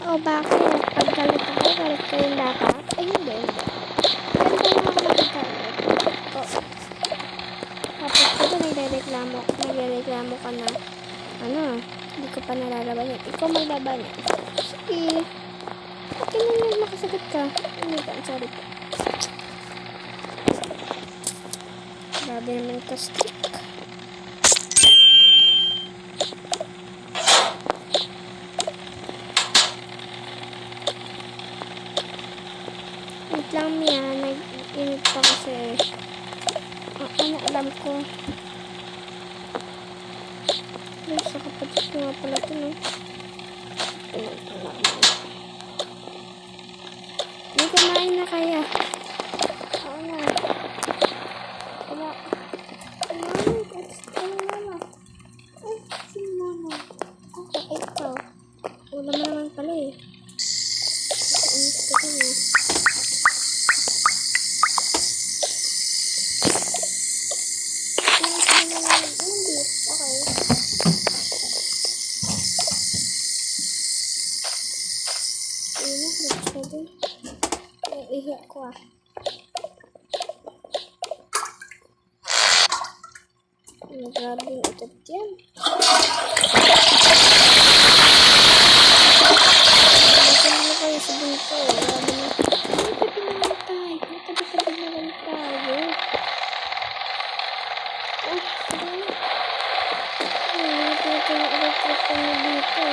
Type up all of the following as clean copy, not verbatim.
O bakit? Pag galit ako, galit kayong dapat? Eh, hindi. Ganda lang ako nagagalit. O. Tapos ko nagrereklamo ka na. Ano? Hindi ko pa nalalaban yan. Ikaw maglaban yan. Sige. Okay na yun, makasagot ka. Ano ba? Sorry po. Grabe naman ka stick. Wait lang Mia, nag-init pa kasi. Ano alam ko. Ay, sa kapatid ko nga pala ito, no? Hindi kumain na kaya. Oo na. Wala. Ano mama? Ay, si mama. Okay, ito. Wala mo naman pala eh. Inis ko ito eh. Ihiyak ko ah. Grabe yung utot yan. Masabi na kayo sa bunso. Grabe na. Tabi na lang tayo. Tabi na lang tayo. Oh, sabi na. Ito yung electric pa niya dito.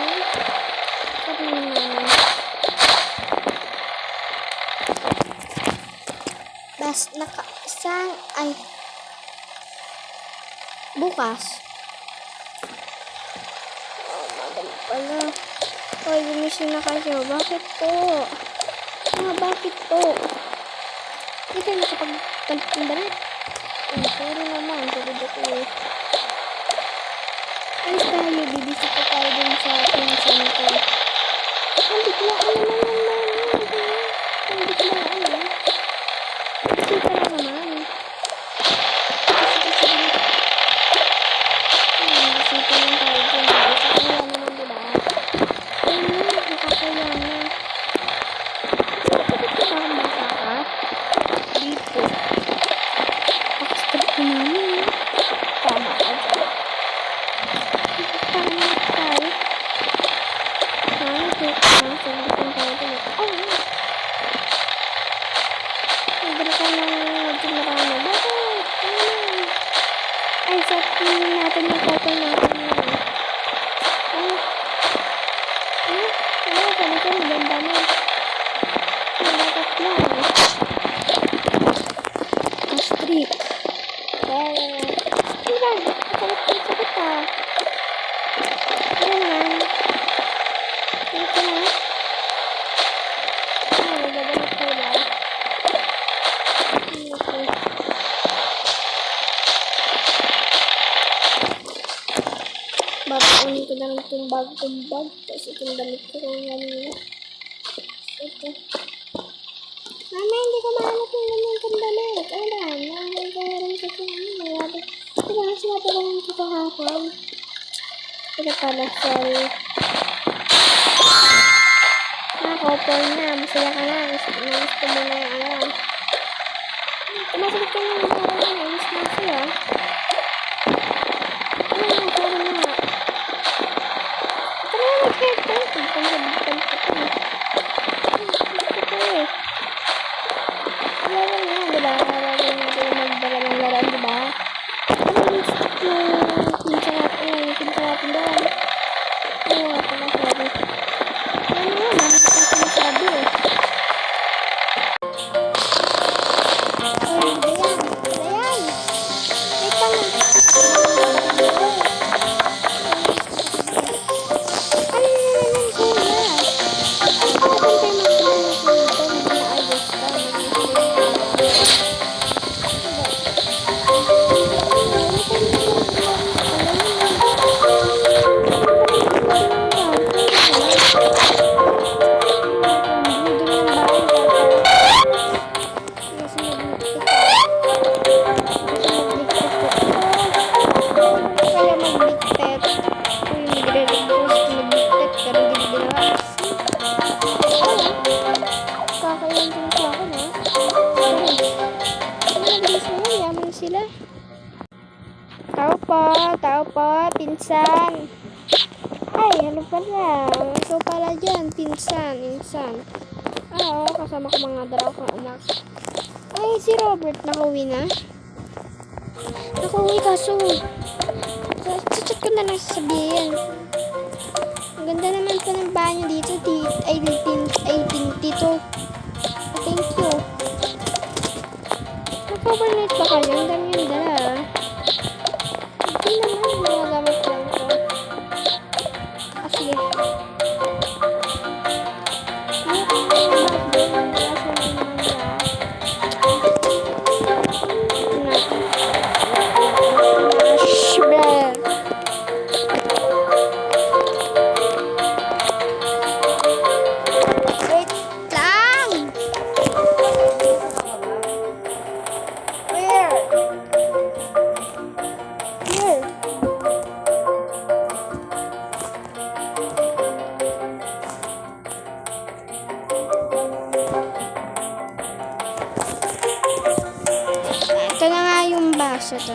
Sabi na naman. Bas, isang, ay, bukas. Oh, madali pala. Hoy, gumising na kayo. Bakit po? Bakit po? Hindi kayo nakapagtalit damit. Sorry naman. Sorry dito eh. Alis tayo. Bibisip ko tayo dun sa pinsan ko. Ang biglaan naman yan, mami. Ang biglaan eh. Kita lang naman. Bisita lang tayo dun. Nakakaya naman, diba? Ayun na, nakakaya na. Bakit ka ba basa ka? Dito. Pakistop ko namin. Tama ka dyan. Tama tayo. Mami, dito na. Sabitin tayo dun. Oh, nagdala ka ng medyo marami. Bakit? Ay, sabihin natin yung photo natin yun. Wala, sabi ko, maganda mo. Nalagat lang. Astrik. Diba? Sakit pa. Ano naman? Dito na. Nagagalit ko ba? Okay. Babakunin ko na lang itong bag. Tapos itong damit ko kung ganyan. Ito. Mama, hindi ko mahanap yung ganyan kong damit. Ano ba? Nakakagaran ko kung ano. Mayroon. Diba? Sinabi ko lang ito kahapon. Ito pala, sorry. Nakakopol na. Masaya ka na. Gusto mo na yung ano. Tumasabit ka na yung parang ano. Mas masaya. Sorry na. Ito na mag-haircut. Pagpangsabitan ko ito. Gusto ko eh. Laro nga, diba? Laro natin magdala ng laran, diba? Ano yung stick yung pinsa natin doon? Oo nga pala, sorry. Ano nga, dami ko pang sinasabi eh. Ay, Dayan! Dayan! Wait lang. Ano na naman kuya? po, pinsan. Ay, ano pala? Ito pala dyan, pinsan, insan. Oo, kasama ko mga dalaw kong anak. Ay, si Robert, nakauwi na? Nakauwi kaso. Chat ko na lang sasabihin. Ang ganda naman po ng banyo dito, tito. Thank you. Nag-overnight ba kayo? Ang dami yung dala. Hindi naman, magagamit lang ko. Ah, sige. Wait lang! Where? Here. Ito na nga yung baso to.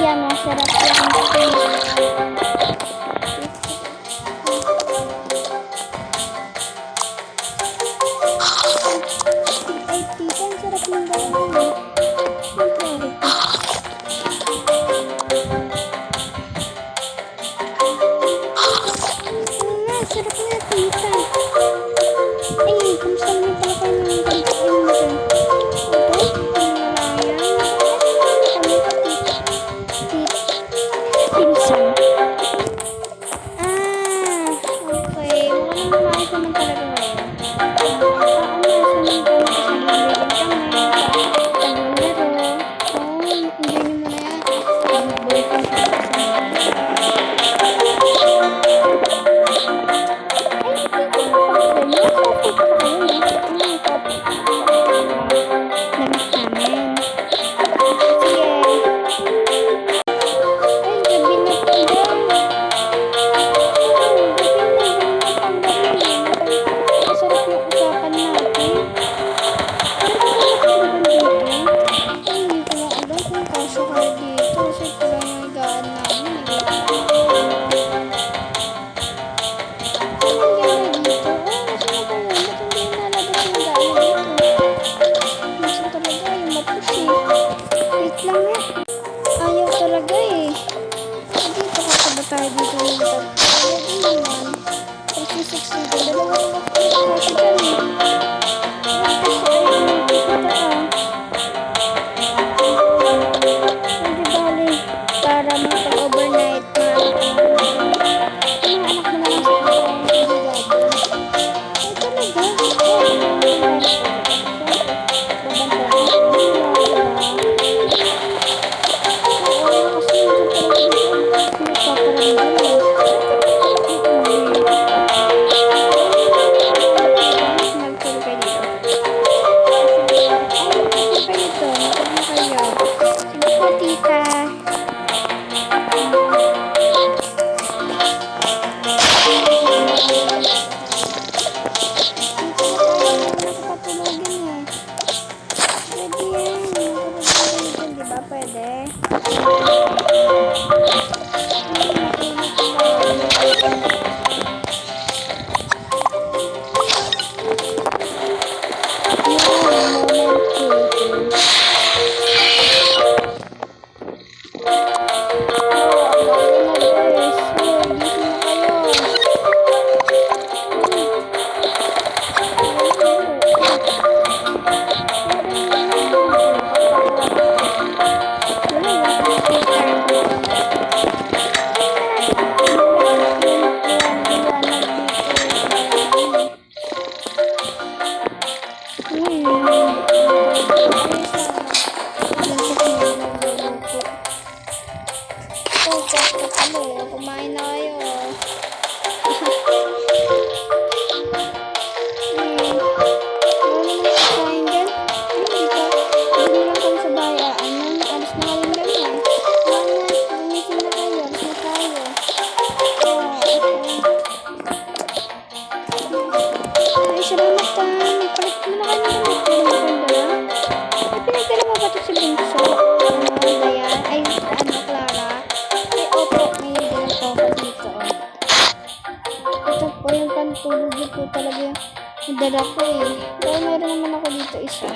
Yan, masarap yan. Ay, tita, ang sarap ng gawin. Sarap na, tita. Ay, kamusta naman pala kayo ng ganito? Pinsan. Ah, okay. Mukhang maayos naman talaga ngayon. Naman kami kasi naglilin kami. Oh, enjoy nyo muna yan. Boyfriend ko kasi. Ayaw talaga eh. Dito kasi ba tayo dito yung pwede naman. Kasi 60 dalawang kasi dyan eh. Kasi ayaw dito hindi bali para makapag-overnight na anak mo na lang sa Kumain na kayo. Pero meron naman ako dito isa.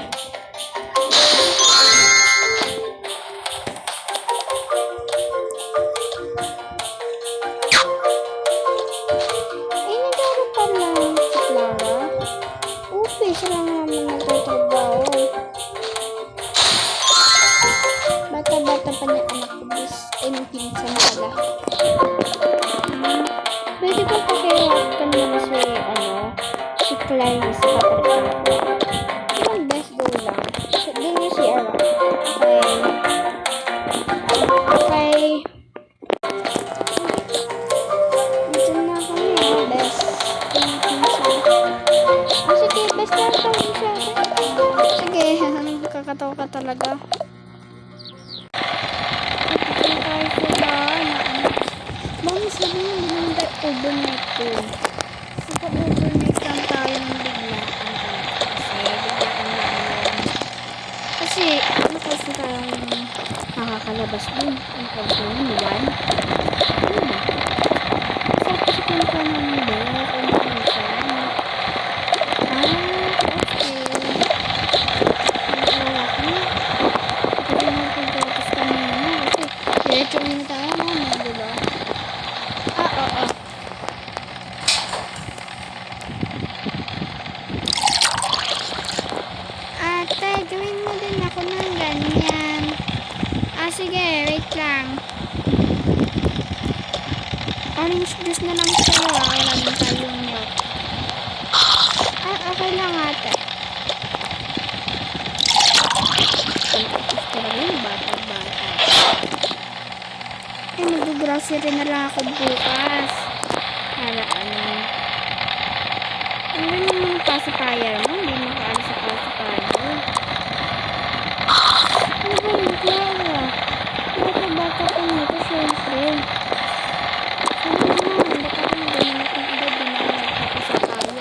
Ay, nagkaroon pa lang si Clara. Okay, sila naman nagtatrabaho. Bata-bata pa niya anak ko, bis. Ay, may pinsan pala. Pwede ko pakiwag ka naman si Clarissa, papalit ko. Yung best go lang. Doon niya si Ara. Okay. Dito na kami, best. Sige, best na tawin siya. Sige, kakatawa ka talaga. Mami, sabi mo hindi overnight ko. Overnight lang tayo ng biglaan. Kasi nakas na tayong nakakalabas dun. Ang pagkain, one. Ano ba? Tapos kung ka ng bell, kung ka siya. Okay. Nagkawak na. Kasi nagkagatas kami na. Kasi diretso na tayo mama, diba? Oo. Ate, gawin mo din ako ng ganyan. Sige, wait lang. Orange juice na lang sa'yo, wala din tayong milk. Okay lang ate. Gusto rin, bata-bata. Mag-grocery na lang ako bukas. Para ano yung pacifier mo? Hindi makaalis sa pacifier. Ano ba yung Clara? Bata-bata pa nito, syempre. Sabi naman, baka ka na ganyan akong edad, di na ako nagpapacifier.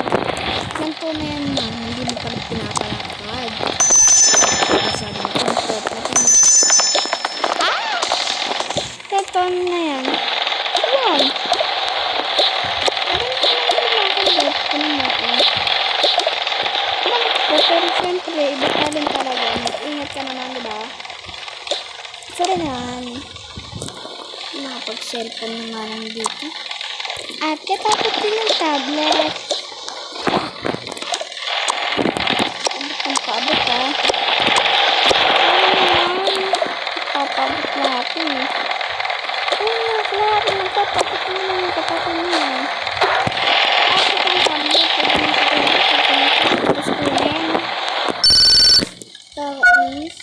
Ganto na yan, ma'am. Hindi mo pa pinapalakad. Sabi mo, comfort na ito. Teton na yan. Wow! Pero syempre, iba ka din talaga. Mag-ingat ka naman, diba? Sorry naman. Nakapag-cellphone na nga lang dito. At katapos din yung tablet. Ang paabot ha. Ano naman? Papabot lahat eh. Ano na, Clara? Nagpapabot mo na yung kapatid niya. Ako pang tablet. Pwede mo sa tapos ko yan. Tapos.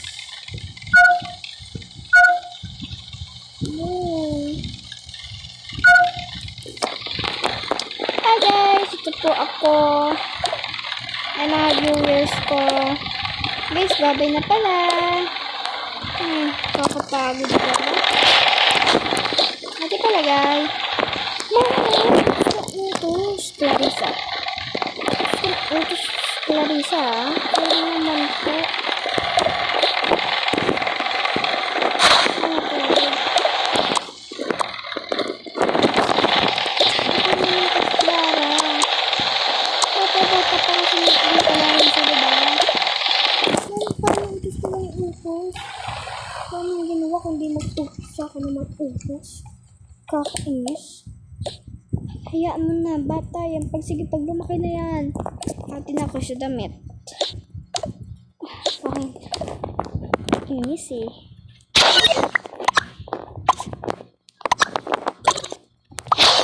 Hi guys! Ito po ako. Ay mga viewers ko. Guys, babay na pala. Kakapagod ko. Ate pala guys. Utos Clarissa. Utos Clarissa. Ano naman po? Paano yung ginawa kung di mag-focus ako na mag-focus? Kakainis. Hayaan mo na, bata yan. Sige, pag lumaki na yan. Atin ako sa damit. Parang inis eh.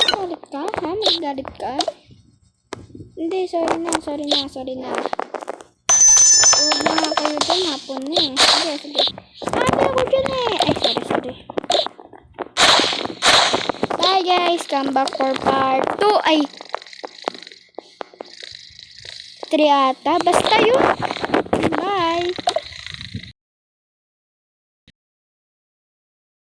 Galit ka? Ha? Naggalit ka? Hindi, sorry na. Huwag na nga kayo dyan, hapon na eh. Sige. Ate ako dyan eh. Ay, sorry. Bye guys, come back for part 2. Ay, 3 ata. Basta yun.